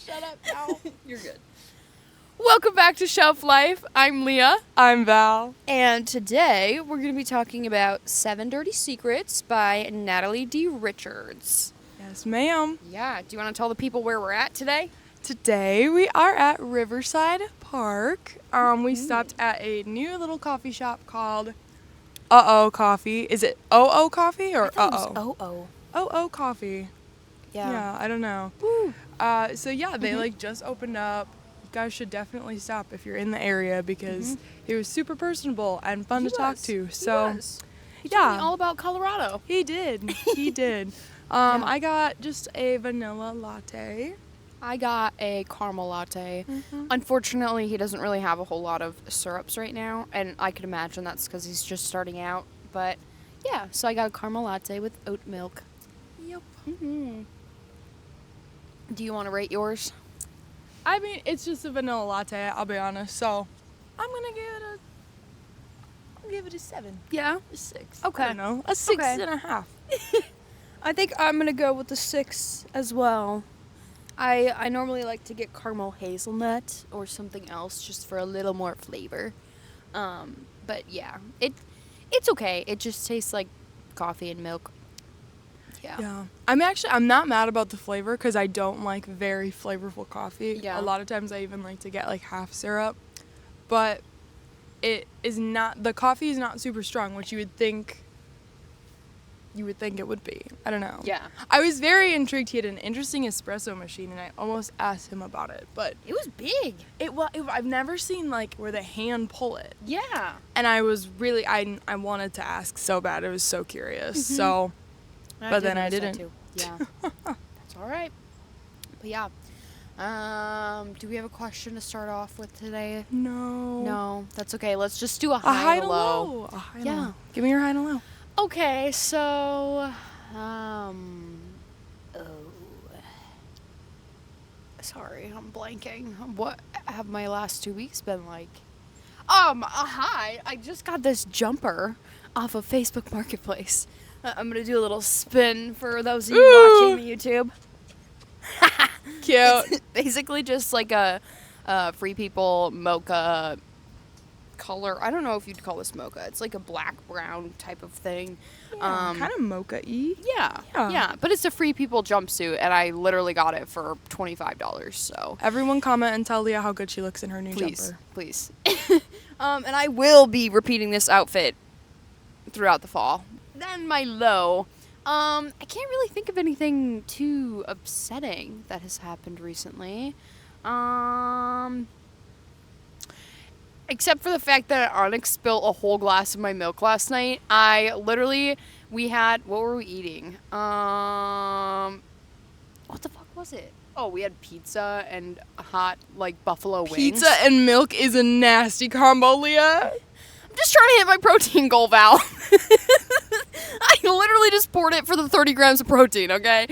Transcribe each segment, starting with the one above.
Shut up now. You're good. Welcome back to Shelf Life. I'm Leah. I'm Val. And today we're going to be talking about 7 Dirty Secrets by Natalie D. Richards. Yes, ma'am. Yeah, do you want to tell the people where we're at today? Today we are at Riverside Park. We stopped at a new little coffee shop called Uh-Oh Coffee. Is it Oh Coffee or Uh-Oh? Oh Coffee. Yeah, I don't know. Woo. So yeah, they just opened up. You guys should definitely stop if you're in the area because he was super personable and fun to talk to. So He told me all about Colorado. he did. He did. I got just a vanilla latte. I got a caramel latte. Unfortunately, he doesn't really have a whole lot of syrups right now, and I could imagine that's because he's just starting out. But yeah, so I got a caramel latte with oat milk. Yep. Do you want to rate yours? I mean, it's just a vanilla latte, I'll be honest. So, I'm going to give it a 7. Yeah. A 6. Okay. I don't know. A 6 Okay. and a half. I think I'm gonna go with the 6 as well. I normally like to get caramel hazelnut or something else just for a little more flavor. But yeah, it's okay. It just tastes like coffee and milk. Yeah. I'm not mad about the flavor because I don't like very flavorful coffee. Yeah. A lot of times I even like to get like half syrup. But the coffee is not super strong, which you would think it would be. I don't know. Yeah. I was very intrigued. He had an interesting espresso machine, and I almost asked him about it. But It was big. I've never seen like where they hand pull it. Yeah. And I was really, I wanted to ask so bad. I was so curious. So, but then I didn't. Yeah. That's all right. But yeah. Do we have a question to start off with today? No. No, that's okay. Let's just do a A high and a low. A high and Yeah. low. Give me your high and low. Okay, so, sorry, I'm blanking. What have my last 2 weeks been like? Hi, I just got this jumper off of Facebook Marketplace. I'm gonna do a little spin for those of you watching the YouTube. Cute. It's basically just like a Free People mocha color. I don't know if you'd call this mocha. It's like a black-brown type of thing. Kind of mocha-y. Yeah. But it's a Free People jumpsuit, and I literally got it for $25. So Everyone comment and tell Leah how good she looks in her new jumper. please. And I will be repeating this outfit throughout the fall. Then my low. I can't really think of anything too upsetting that has happened recently. Except for the fact that Onyx spilled a whole glass of my milk last night. What were we eating? What the fuck was it? Oh, we had pizza and hot, buffalo wings. Pizza and milk is a nasty combo, Leah. I'm just trying to hit my protein goal, Val. I literally just poured it for the 30 grams of protein, okay?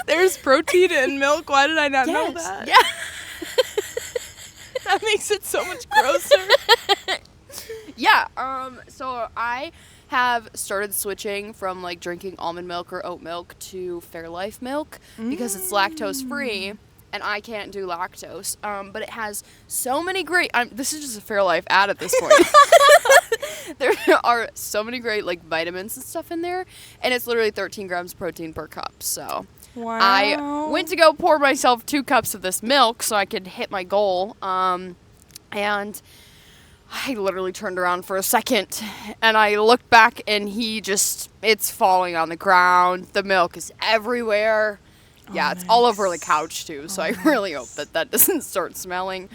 There's protein in milk. Why did I not know Yes. that? Yeah. That makes it so much grosser. Yeah, so I have started switching from drinking almond milk or oat milk to Fairlife milk because it's lactose free and I can't do lactose. But it has so many great this is just a Fairlife ad at this point. There are so many great vitamins and stuff in there, and it's literally 13 grams protein per cup. So Wow. I went to go pour myself 2 cups of this milk so I could hit my goal. And I literally turned around for a second and I looked back and it's falling on the ground. The milk is everywhere. Yeah, it's all over the couch too. So I really hope that doesn't start smelling.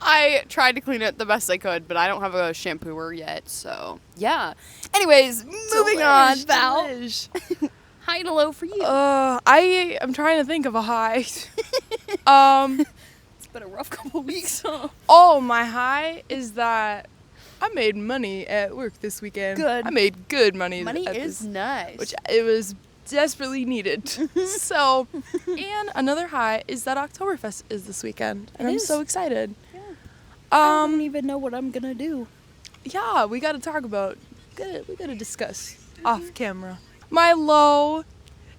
I tried to clean it the best I could, but I don't have a shampooer yet. So yeah. Anyways, moving on, Val. High and low for you. I am trying to think of a high. It's been a rough couple weeks, huh? Oh, my high is that I made money at work this weekend. Good. I made good money. Money at is this, nice. which it was desperately needed. So, and another high is that Oktoberfest is this weekend, and I'm so excited. Yeah. I don't Um, even know what I'm gonna do. yeah, we got to talk about. We got to discuss off camera. My low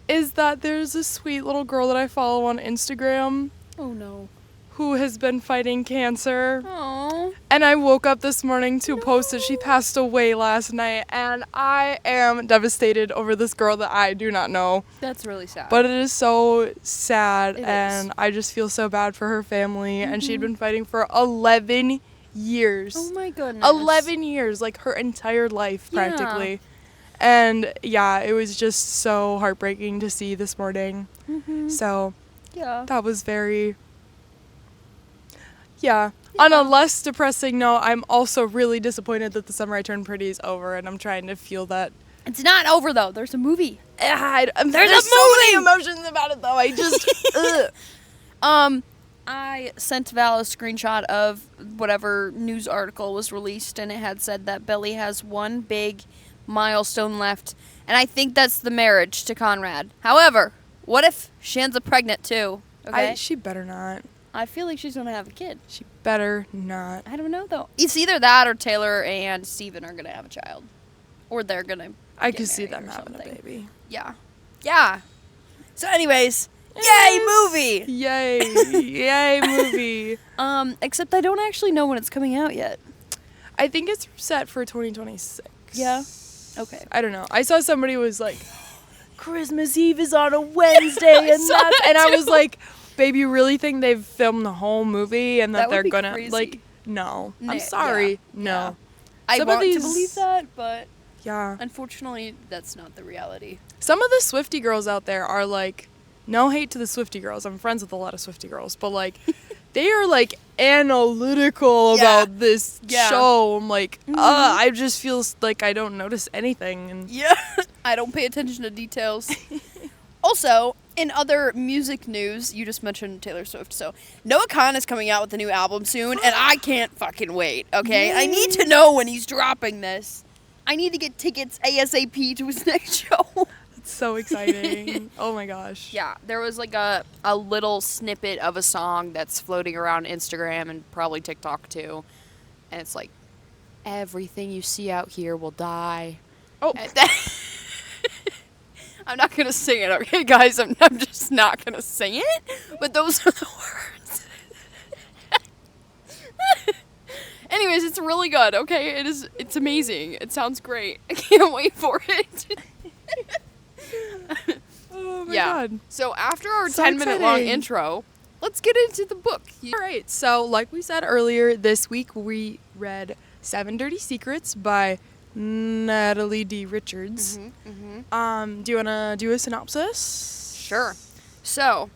is that there's a sweet little girl that I follow on Instagram Oh no. who has been fighting cancer. Oh. And I woke up this morning to a post that she passed away last night, and I am devastated over this girl that I do not know. That's really sad. But it is so sad, It and is. I just feel so bad for her family. And she'd been fighting for 11 years. Oh my goodness. 11 years, like her entire life Yeah. practically. And yeah, it was just so heartbreaking to see this morning. So Yeah. that was very, yeah. On a less depressing note, I'm also really disappointed that The Summer I Turned Pretty is over, and I'm trying to feel that. It's not over though. There's a movie. There's so many emotions about it though. I just, ugh. I sent Val a screenshot of whatever news article was released, and it had said that Billy has one big milestone left, and I think that's the marriage to Conrad. However, what if she ends up pregnant too? Okay. She better not. I feel like she's gonna have a kid. She better not. I don't know though. It's either that or Taylor and Steven are gonna have a child, or they're gonna. I get could see married them or having a something. baby. Yeah. Yeah. So, anyways, yay movie. Yay. Yay, movie. Except I don't actually know when it's coming out yet. I think it's set for 2026. Yeah? Okay. I don't know. I saw somebody was like, Christmas Eve is on a Wednesday, and I was like, babe, you really think they've filmed the whole movie and that That would they're be gonna crazy. like? No, Nah, I'm sorry, yeah, no. yeah. I Some of want these- to believe that, but Yeah. unfortunately, that's not the reality. Some of the Swiftie girls out there are like, no hate to the Swiftie girls. I'm friends with a lot of Swiftie girls, but like, they are like analytical Yeah. about this Yeah. show. I'm like, I just feel like I don't notice anything. And Yeah. I don't pay attention to details. Also, in other music news, you just mentioned Taylor Swift, so Noah Khan is coming out with a new album soon, and I can't fucking wait, okay? I need to know when he's dropping this. I need to get tickets ASAP to his next show. it's so exciting. Oh my gosh. Yeah, there was like a little snippet of a song that's floating around Instagram and probably TikTok too, and it's like, everything you see out here will die. Oh. I'm not gonna sing it, okay, guys? I'm just not gonna sing it. But those are the words. Anyways, it's really good. Okay, it's amazing. It sounds great. I can't wait for it. Oh my yeah. god. So after our So 10-minute long exciting. intro, let's get into the book. All right. So, like we said earlier, this week we read 7 Dirty Secrets by Natalie D. Richards. Do you want to do a synopsis? Sure. So,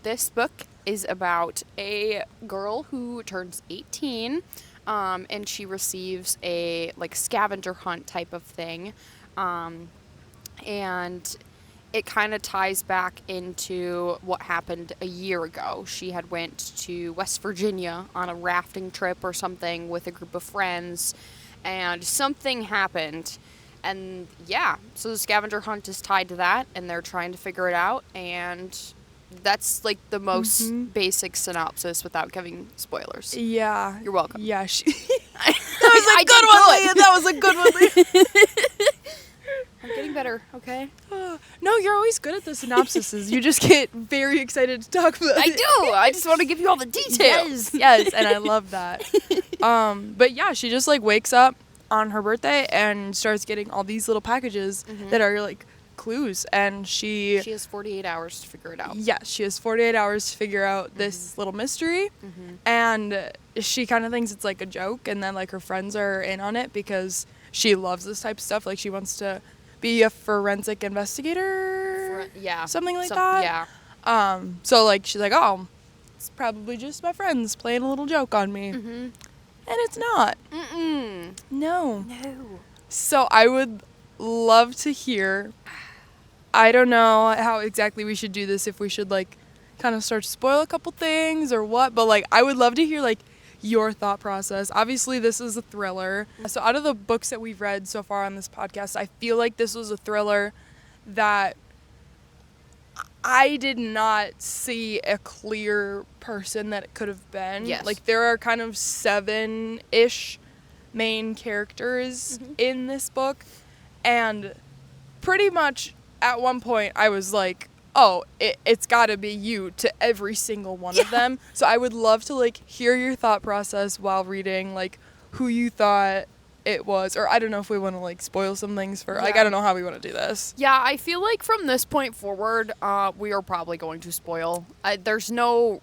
this book is about a girl who turns 18, and she receives a like scavenger hunt type of thing, and it kind of ties back into what happened a year ago. She had went to West Virginia on a rafting trip or something with a group of friends, and something happened. And yeah, so the scavenger hunt is tied to that, and they're trying to figure it out, and that's like the most basic synopsis without giving spoilers. Yeah. You're welcome. Yeah. That was a good one. That was a good one. I'm getting better, okay? No, you're always good at the synopsises. You just get very excited to talk about I it. do. I just want to give you all the details. Yes, and I love that. But yeah, she just like wakes up on her birthday and starts getting all these little packages that are like clues, and she She has 48 hours to figure it out. yes, she has 48 hours to figure out this little mystery, and she kind of thinks it's like a joke, and then like her friends are in on it because she loves this type of stuff. Like she wants to be a forensic investigator, Yeah. something like that. Yeah. So like she's like, oh, it's probably just my friends playing a little joke on me, and it's not. Mm-mm. No. No. So I would love to hear. I don't know how exactly we should do this, if we should like kind of start to spoil a couple things or what, but like I would love to hear like your thought process. Obviously this is a thriller. So out of the books that we've read so far on this podcast, I feel like this was a thriller that I did not see a clear person that it could have been. Yes. Like there are kind of 7-ish main characters in this book, and pretty much at one point I was like, oh, it's got to be you to every single one of them. So I would love to like hear your thought process while reading, like who you thought it was, or I don't know if we want to like spoil some things for like I don't know how we want to do this. Yeah, I feel like from this point forward, we are probably going to spoil. There's no.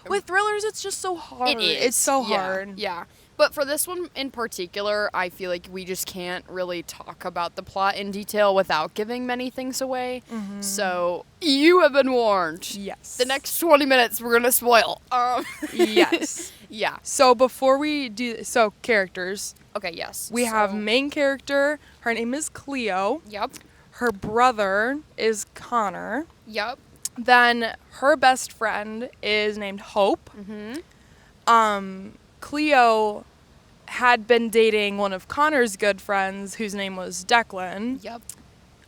With thrillers, it's just so hard. It is. It's so hard. Yeah. But for this one in particular, I feel like we just can't really talk about the plot in detail without giving many things away. Mm-hmm. So you have been warned. Yes. The next 20 minutes we're going to spoil. Yes. Yeah. So before we do, characters. Okay, yes. We have main character. Her name is Cleo. Yep. Her brother is Connor. Yep. Then her best friend is named Hope. Mm-hmm. Cleo had been dating one of Connor's good friends, whose name was Declan. Yep.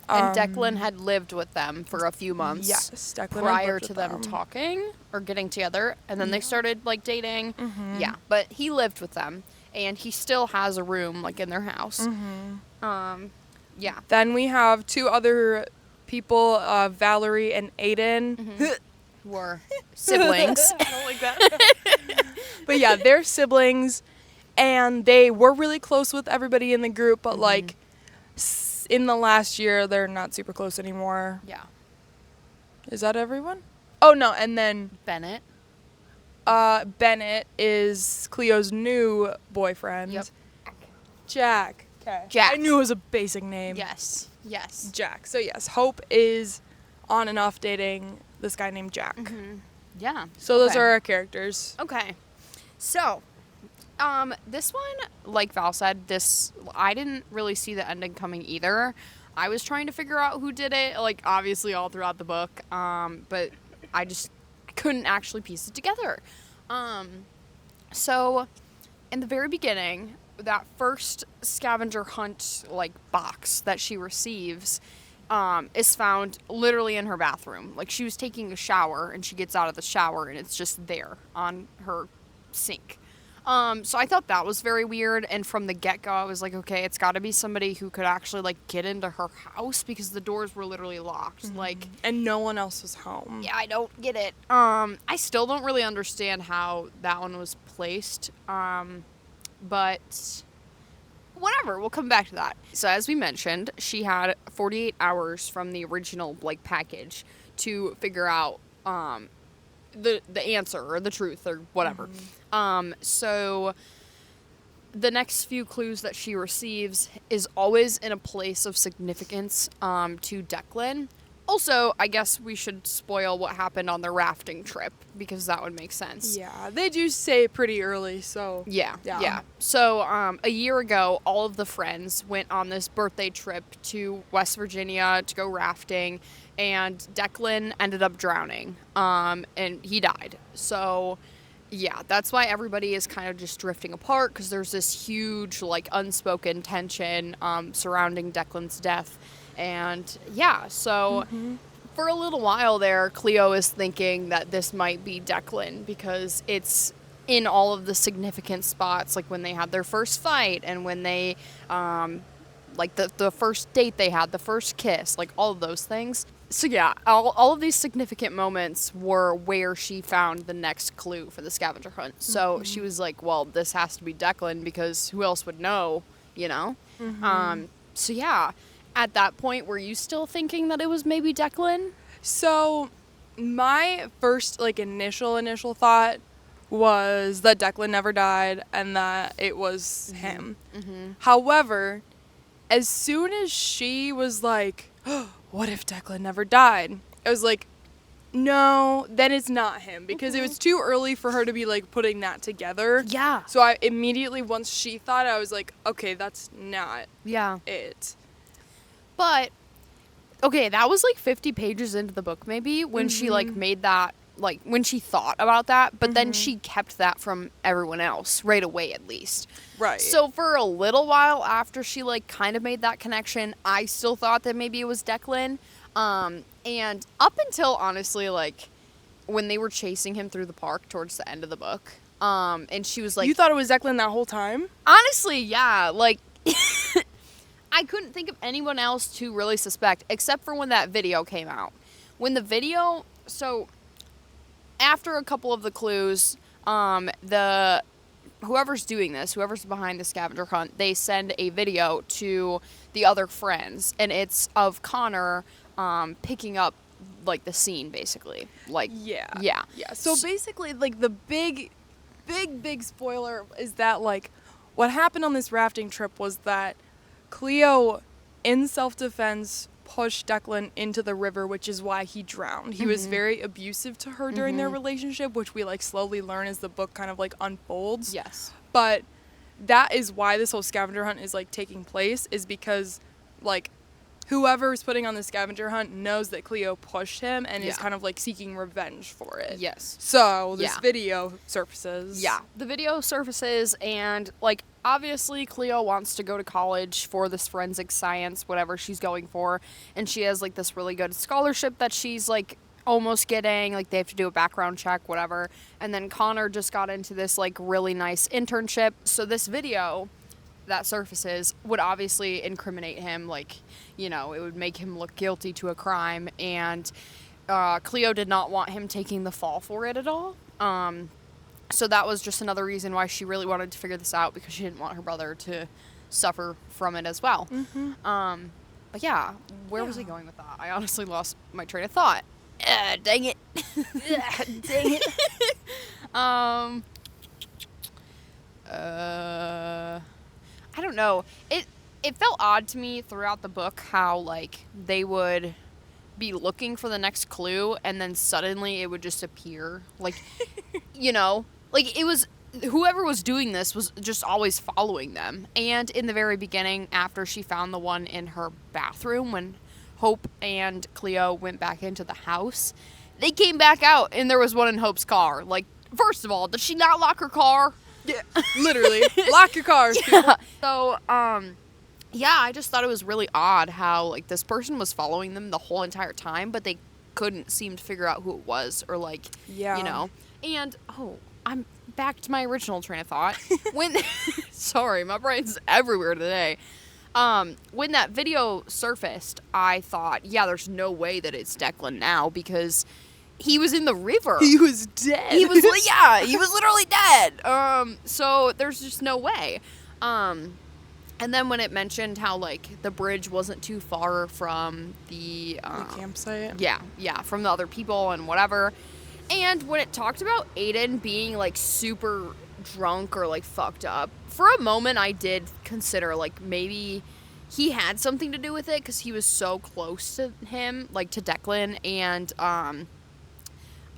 And Declan had lived with them for a few months. Yes, Declan prior to them talking or getting together, and then they started like dating. Mm-hmm. Yeah, but he lived with them, and he still has a room like in their house. Mm-hmm. Yeah. Then we have two other people, Valerie and Aiden, who were siblings. I don't like that. But yeah, they're siblings, and they were really close with everybody in the group, but like in the last year, they're not super close anymore. Yeah. Is that everyone? Oh, no, and then Bennett. Bennett is Cleo's new boyfriend. Yep. Jack. Okay. Jack. I knew it was a basic name. Yes. Yes. Jack. So yes, Hope is on and off dating this guy named Jack. Mm-hmm. Yeah. So those are our characters. Okay. So, this one, like Val said, I didn't really see the ending coming either. I was trying to figure out who did it, like, obviously all throughout the book, but I couldn't actually piece it together. So, in the very beginning, that first scavenger hunt, like, box that she receives, is found literally in her bathroom. Like, she was taking a shower, and she gets out of the shower, and it's just there on her sink. So I thought that was very weird, and from the get-go, I was like, okay, it's got to be somebody who could actually, like, get into her house, because the doors were literally locked, like... And no one else was home. Yeah, I don't get it. I still don't really understand how that one was placed, but... whatever, we'll come back to that. So as we mentioned, she had 48 hours from the original, like, package to figure out, the answer or the truth or whatever. So the next few clues that she receives is always in a place of significance to Declan. Also, I guess we should spoil what happened on the rafting trip because that would make sense. Yeah, they do say pretty early, so... Yeah. So, a year ago, all of the friends went on this birthday trip to West Virginia to go rafting, and Declan ended up drowning, and he died. So, yeah, that's why everybody is kind of just drifting apart, because there's this huge, like, unspoken tension surrounding Declan's death. And yeah, so for a little while there, Cleo is thinking that this might be Declan because it's in all of the significant spots, like when they had their first fight and when they, like the first date they had, the first kiss, like all of those things. So yeah, all of these significant moments were where she found the next clue for the scavenger hunt. So she was like, well, this has to be Declan because who else would know, you know? So yeah. At that point, were you still thinking that it was maybe Declan? So, my first, like, initial thought was that Declan never died and that it was him. However, as soon as she was like, oh, what if Declan never died? I was like, no, then it's not him because it was too early for her to be, like, putting that together. Yeah. So I immediately, once she thought it, I was like, okay, that's not it. But, okay, that was like 50 pages into the book maybe when she like made that, like when she thought about that, but then she kept that from everyone else right away at least. Right. So for a little while after she like kind of made that connection, I still thought that maybe it was Declan. And up until honestly like when they were chasing him through the park towards the end of the book, and she was like... You thought it was Declan that whole time? Honestly, yeah, like... I couldn't think of anyone else to really suspect, except for when that video came out. When the video, so after a couple of the clues, whoever's doing this, whoever's behind the scavenger hunt, they send a video to the other friends, and it's of Connor picking up like the scene, basically. Like, yeah. So basically, like, the big spoiler is that, like, what happened on this rafting trip was that Cleo, in self-defense, pushed Declan into the river, which is why he drowned. He was very abusive to her during their relationship, which we, like, slowly learn as the book kind of, like, unfolds. Yes. But that is why this whole scavenger hunt is, like, taking place, is because, like, whoever's putting on the scavenger hunt knows that Cleo pushed him and is kind of, like, seeking revenge for it. Yes. So this video surfaces. Yeah. The video surfaces, and, like, obviously Cleo wants to go to college for this forensic science, whatever she's going for, and she has, like, this really good scholarship that she's, like, almost getting. Like, they have to do a background check, whatever. And then Connor just got into this, like, really nice internship. So this video that surfaces would obviously incriminate him, like, you know, it would make him look guilty to a crime, and Cleo did not want him taking the fall for it at all. So that was just another reason why she really wanted to figure this out, because she didn't want her brother to suffer from it as well. But yeah, where was I going with that? I honestly lost my train of thought. Dang it. Dang it. I don't know. It felt odd to me throughout the book how, like, they would be looking for the next clue and then suddenly it would just appear. Like, you know, like, it was, whoever was doing this was just always following them. And in the very beginning, after she found the one in her bathroom, when Hope and Cleo went back into the house, they came back out and there was one in Hope's car. Like, first of all, did she not lock her car? Yeah, literally. Lock your cars. Yeah. So, yeah, I just thought it was really odd how, like, this person was following them the whole entire time, but they couldn't seem to figure out who it was, or, like, you know. And, I'm back to my original train of thought. Sorry, my brain's everywhere today. When that video surfaced, I thought, yeah, there's no way that it's Declan now, because he was in the river. He was dead. He was literally dead. So there's just no way. And then when it mentioned how, like, the bridge wasn't too far from the campsite. Yeah, from the other people and whatever. And when it talked about Aiden being, like, super drunk or, like, fucked up, for a moment I did consider, like, maybe he had something to do with it, because he was so close to him, like, to Declan, and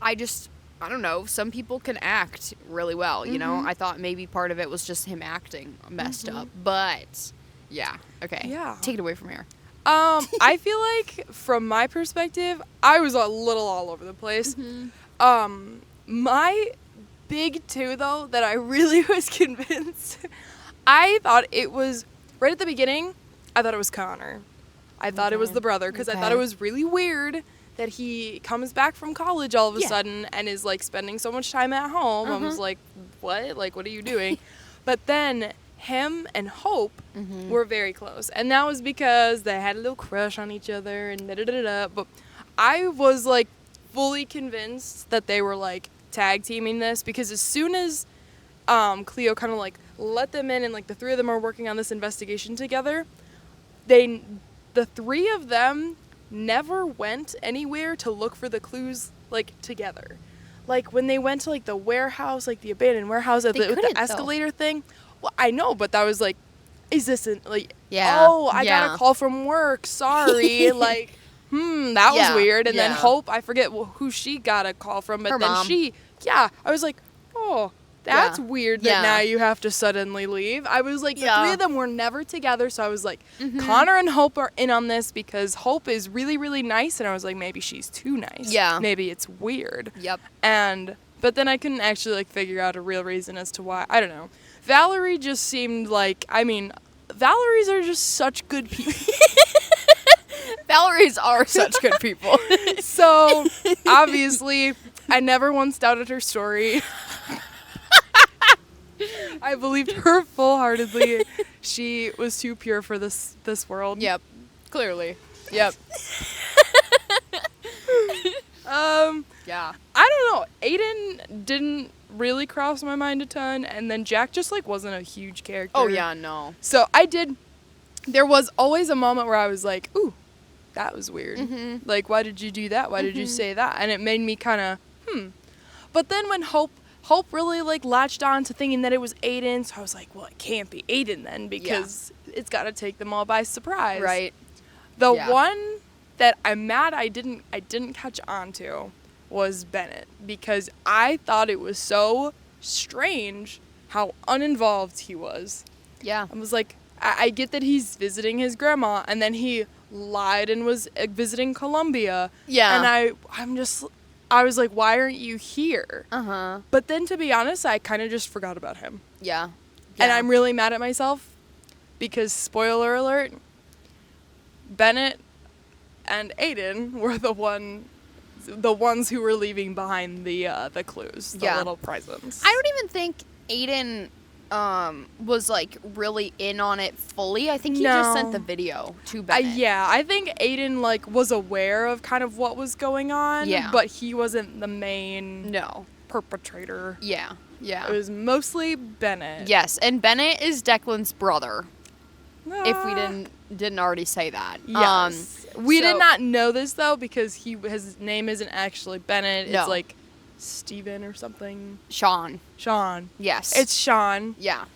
I don't know, some people can act really well, you know? I thought maybe part of it was just him acting messed up, but yeah, okay. Yeah. Take it away from here. I feel like, from my perspective, I was a little all over the place. My big two, though, that I really was convinced, I thought it was, right at the beginning, I thought it was Connor. I thought it was the brother, because I thought it was really weird that he comes back from college all of a sudden and is, like, spending so much time at home. I was like, what? Like, what are you doing? But then him and Hope were very close. And that was because they had a little crush on each other and da-da-da-da. But I was, like, fully convinced that they were, like, tag teaming this, because as soon as Cleo kind of, like, let them in and, like, the three of them are working on this investigation together, the three of them never went anywhere to look for the clues, like, together. Like, when they went to, like, the warehouse, like, the abandoned warehouse with the escalator thing, well, I know, but that was like, is this like, I got a call from work, sorry, like, that was weird. And then Hope, I forget who she got a call from, but her then mom. I was like, oh, that's weird that now you have to suddenly leave. I was like, the three of them were never together, so I was like, Connor and Hope are in on this, because Hope is really, really nice, and I was like, maybe she's too nice. Yeah. Maybe it's weird. Yep. But then I couldn't actually, like, figure out a real reason as to why. I don't know. Valerie just seemed like, I mean, Valeries are just such good people. Valeries are such good people. So, obviously, I never once doubted her story. I believed her full-heartedly. She was too pure for this world. Yep. Clearly. Yep. Yeah. I don't know. Aiden didn't really cross my mind a ton, and then Jack just like wasn't a huge character. Oh yeah, no. So there was always a moment where I was like, ooh, that was weird. Mm-hmm. Like, why did you do that? Why did you say that? And it made me kind of, But then when Hope really like latched on to thinking that it was Aiden, so I was like, well, it can't be Aiden then because it's got to take them all by surprise. Right. The Yeah. one that I'm mad I didn't catch on to was Bennett, because I thought it was so strange how uninvolved he was. Yeah. I was like, I get that he's visiting his grandma, and then he lied and was visiting Colombia. Yeah. And I was like, why aren't you here? Uh-huh. But then, to be honest, I kind of just forgot about him. Yeah. And I'm really mad at myself because, spoiler alert, Bennett and Aiden were the ones who were leaving behind the clues, the little presents. I don't even think Aiden was like really in on it fully. I think he just sent the video to Bennett. Yeah, I think Aiden like was aware of kind of what was going on. Yeah. But he wasn't the main perpetrator. Yeah. Yeah. It was mostly Bennett. Yes, and Bennett is Declan's brother. If we Ah. didn't already say that. Yes. We so- did not know this though because his name isn't actually Bennett. No. It's like Steven or something. Sean. Sean. Yes. It's Sean. Yeah.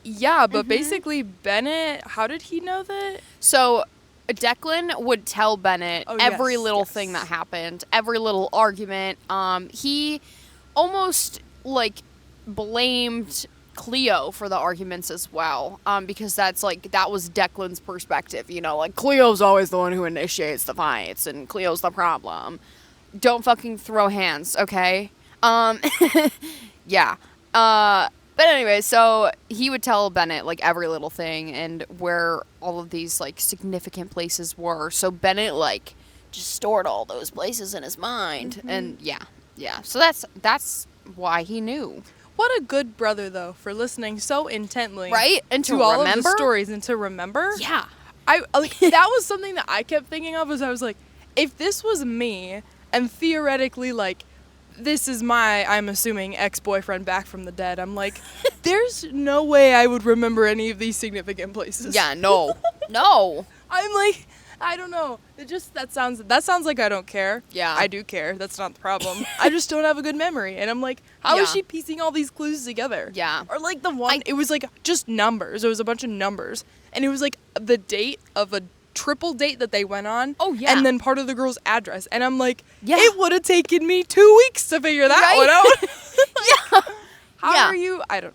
Yeah, but basically Bennett, how did he know that? So Declan would tell Bennett every yes, little yes. thing that happened, every little argument. He almost like blamed Cleo for the arguments as well, because that was Declan's perspective, you know, like Cleo's always the one who initiates the fights and Cleo's the problem. Don't fucking throw hands, okay? Yeah. But anyway, so he would tell Bennett like every little thing and where all of these like significant places were. So Bennett like just stored all those places in his mind, and yeah. So that's why he knew. What a good brother though for listening so intently, Right? And to all remember of the stories and to remember. Yeah. I like that was something that I kept thinking of. Was I was like, if this was me and theoretically like this is I'm assuming ex-boyfriend back from the dead, I'm like, there's no way I would remember any of these significant places. Yeah. No. No. I'm like, I don't know. That sounds like I don't care. Yeah. I do care. That's not the problem. I just don't have a good memory. And I'm like, how is Yeah. she piecing all these clues together? Yeah. Or like the one, it was like just numbers. It was a bunch of numbers. And it was like the date of a triple date that they went on. Oh, yeah. And then part of the girl's address. And I'm like, Yeah. it would have taken me 2 weeks to figure that Right? one out. Yeah. How Yeah. are you? I don't.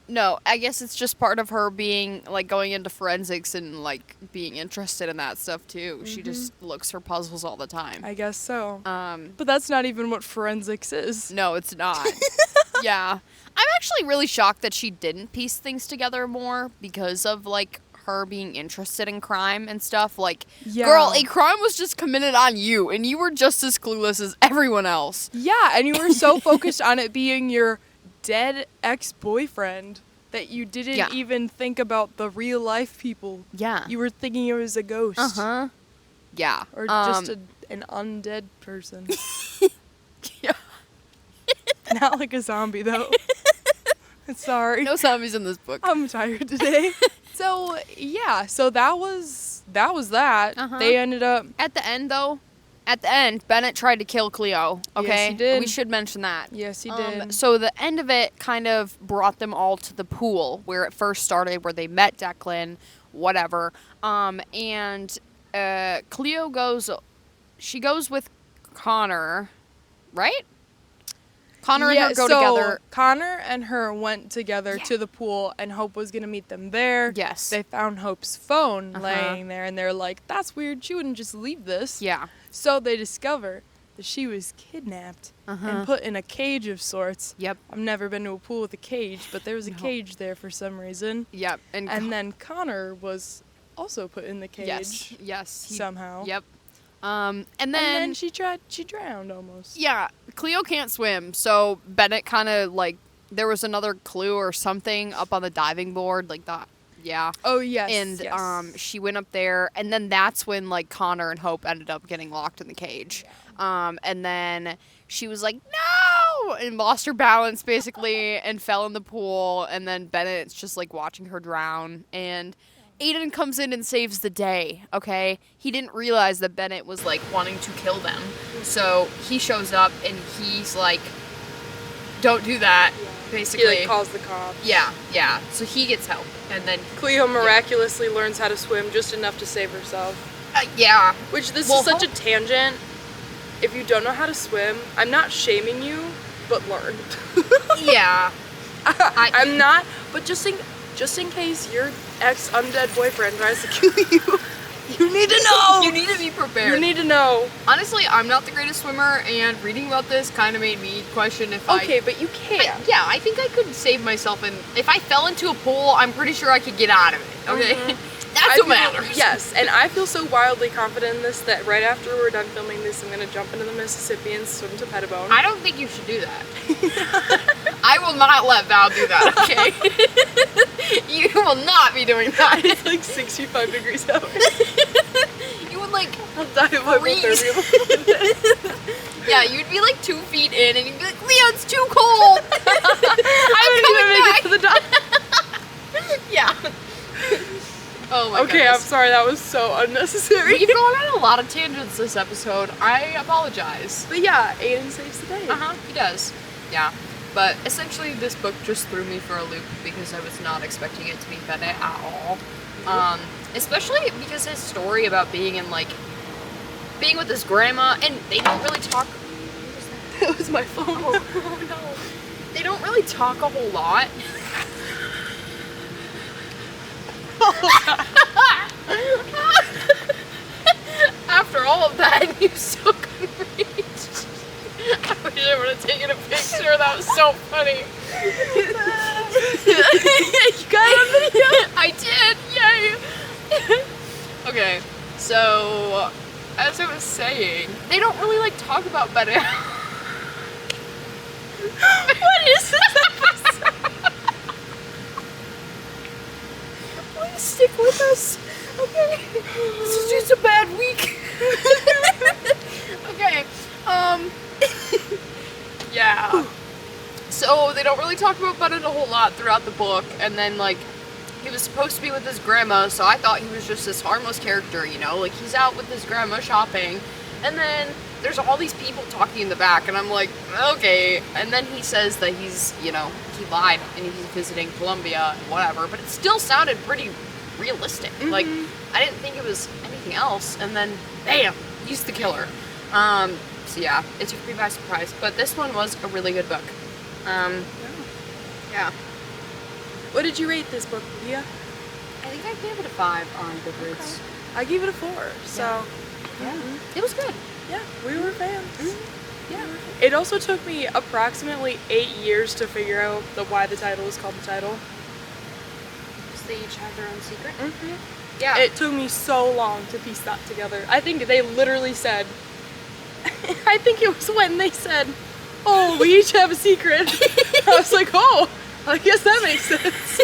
No, I guess it's just part of her being like going into forensics and like being interested in that stuff too. She just looks for puzzles all the time. I guess so. Um, But that's not even what forensics is. no, it's not. Yeah. I'm actually really shocked that she didn't piece things together more because of like her being interested in crime and stuff. Like, Yeah. girl, a crime was just committed on you and you were just as clueless as everyone else. Yeah, and you were so focused on it being your dead ex-boyfriend that you didn't Yeah. even think about the real life people. Yeah. You were thinking it was a ghost. Uh-huh. Yeah. Or just an undead person. Yeah. Not like a zombie, though. Sorry. No zombies in this book. I'm tired today. So, yeah. So that was that. Uh-huh. They ended up... At the end, Bennett tried to kill Cleo, okay? Yes, he did. We should mention that. Yes, he did. So the end of it kind of brought them all to the pool where it first started, where they met Declan, whatever. And Cleo goes with Connor, right? Connor and her go together. Connor and her went together to the pool, and Hope was going to meet them there. Yes. They found Hope's phone Uh-huh. laying there, and they're like, that's weird. She wouldn't just leave this. Yeah. So they discover that she was kidnapped and put in a cage of sorts. Yep. I've never been to a pool with a cage, but there was a No. cage there for some reason. Yep. And then Connor was also put in the cage Yes. somehow. Yep. And And then then she drowned almost. yeah, Cleo can't swim, so Bennett kind of like there was another clue or something up on the diving board, like that. Yeah. Oh, yes. And yes. she went up there, and then that's when like Connor and Hope ended up getting locked in the cage. And then she was like, no, and lost her balance basically and fell in the pool. And then Bennett's just like watching her drown, and Aiden comes in and saves the day. Okay, he didn't realize that Bennett was like wanting to kill them, so he shows up and he's like, don't do that. Basically, He like calls the cops. yeah. So he gets help, and then Cleo miraculously learns how to swim just enough to save herself. yeah. Which this Well, is such a tangent. If you don't know how to swim, I'm not shaming you, but learn. Yeah. I'm not, but just in case your ex undead boyfriend tries to kill you, you need to know. You need to be prepared. You need to know. Honestly, I'm not the greatest swimmer, and reading about this kind of made me question if Okay, but you can. yeah, I think I could save myself, and if I fell into a pool, I'm pretty sure I could get out of it. Okay, that's what matters. Yes, and I feel so wildly confident in this that right after we're done filming this, I'm gonna jump into the Mississippi and swim to Pettibone. I don't think you should do that. I will not let Val do that. Okay, you will not be doing that. It's like 65 degrees out. You would like I'll die of freeze. hypothermia. Yeah, you'd be like 2 feet in, and you'd be like, Leo, it's too cold. I wouldn't even make it to the dock. Yeah. Oh my Okay, I'm goodness. sorry, that was so unnecessary. We've gone on a lot of tangents this episode. I apologize. But yeah, Aiden saves the day. He does. Yeah. But essentially, this book just threw me for a loop because I was not expecting it to be Bennett at all. Especially because his story about being with his grandma, and they don't really talk. That was my phone. Oh no. They don't really talk a whole lot. After all of that, you still couldn't reach. I wish I would have taken a picture. That was so funny. You got it on video? I did. Yay. Okay. So, as I was saying, they don't really like talk about Bennett. What is this? Please stick with us. Okay. This is just a bad week. Okay. Yeah. So they don't really talk about Bennett a whole lot throughout the book, and then like he was supposed to be with his grandma, so I thought he was just this harmless character, you know, like he's out with his grandma shopping, and then there's all these people talking in the back, and I'm like, okay. And then he says that he's, you know, he lied and he's visiting Colombia and whatever, but it still sounded pretty realistic. Like I didn't think it was anything else, and then bam, he's the killer. So yeah, it took me by surprise, but this one was a really good book. Yeah. What did you rate this book, Leah? I think I gave it a 5 on Goodreads. I gave it a 4, so Yeah. It was good. yeah, we were fans. Yeah. It also took me approximately 8 years to figure out why the title is called the title. So they each have their own secret. Mm-hmm. Yeah. It took me so long to piece that together. I think they literally said, I think it was when they said, oh, we each have a secret. I was like, oh, I guess that makes sense.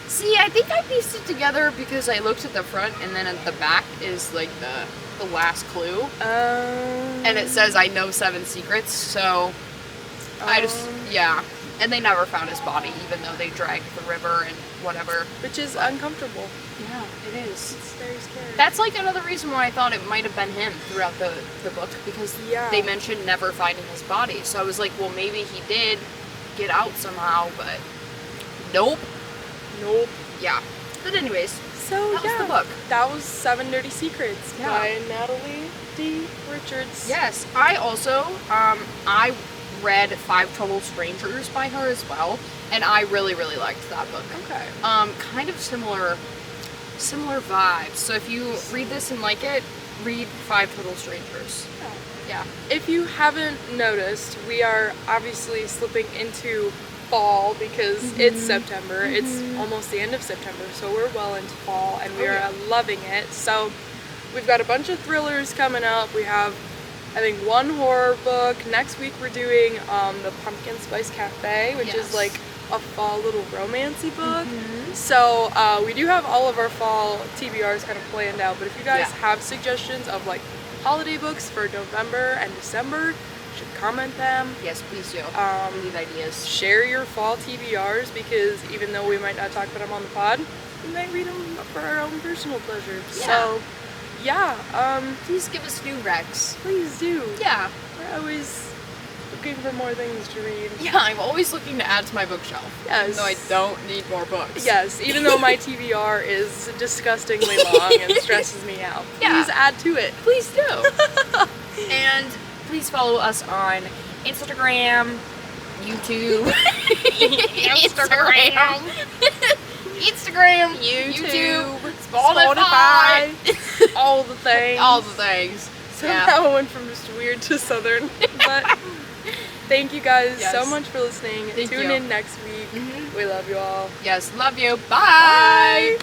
See, I think I pieced it together because I looked at the front, and then at the back is like the last clue, and it says I know 7 secrets. So I just yeah. And they never found his body, even though they dragged the river and whatever. Which is uncomfortable. Yeah, it is. It's very scary. That's like another reason why I thought it might have been him throughout the book, because Yeah. they mentioned never finding his body. So I was like, well, maybe he did get out somehow, but nope. Nope. Yeah. But anyways, So that was yeah, the book. that was 7 Dirty Secrets Yeah. by Natalie D. Richards. Yes, I also, I read 5 Total Strangers by her as well, and I really, really liked that book. Okay. Kind of similar vibes. So if you read this and like it, read 5 Total Strangers. Yeah. If you haven't noticed, we are obviously slipping into fall because it's September. It's almost the end of September, so we're well into fall, and we are loving it. So we've got a bunch of thrillers coming up. We have I think 1 horror book. Next week we're doing the Pumpkin Spice Cafe, which is like a fall little romancy book. So we do have all of our fall TBRs kind of planned out, but if you guys have suggestions of like holiday books for November and December, you should comment them. Yes, please do. We need ideas. Share your fall TBRs, because even though we might not talk about them on the pod, we might read them for our own personal pleasure. So please give us new recs. Please do. Yeah. We're always looking for more things to read. Yeah, I'm always looking to add to my bookshelf. Yes. Even though I don't need more books. Yes, even though my TBR is disgustingly long and stresses me out. Please add to it. Please do. And please follow us on Instagram, YouTube, Instagram, YouTube, Spotify. All the things. All the things. Somehow it went from just weird to southern. But thank you guys so much for listening. Tune in next week. We love you all. Yes, love you. Bye.